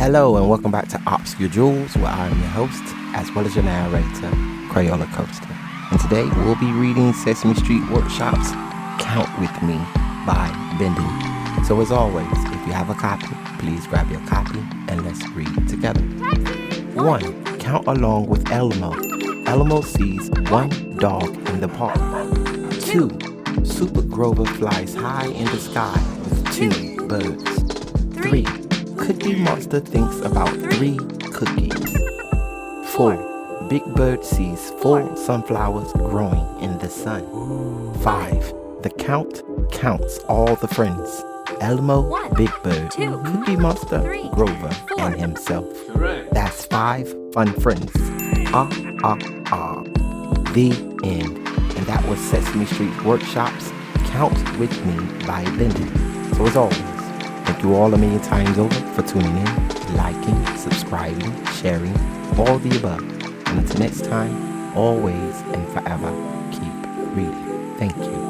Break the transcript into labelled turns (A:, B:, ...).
A: Hello and welcome back to Obscure Jewels, where I am your host, as well as your narrator, Crayola Coaster. And today we'll be reading Sesame Street Workshop's Count With Me by Bendon. So as always, if you have a copy, please grab your copy and let's read together. 1. Count along with Elmo. Elmo sees one dog in the park. 2. Super Grover flies high in the sky with 2 birds. 3. Cookie Monster thinks about 3 cookies. 4. Big Bird sees 4 sunflowers growing in the sun. 5. The count counts all the friends. Elmo,
B: 1,
A: Big Bird,
B: 2,
A: Cookie Monster,
B: 3,
A: Grover,
B: 4.
A: and himself.
C: Correct.
A: That's 5 fun friends. The end. And that was Sesame Street Workshop's Count With Me by Bendon. So as always, thank you all a million times over for tuning in, liking, subscribing, sharing, all the above. And until next time, always and forever, keep reading. Thank you.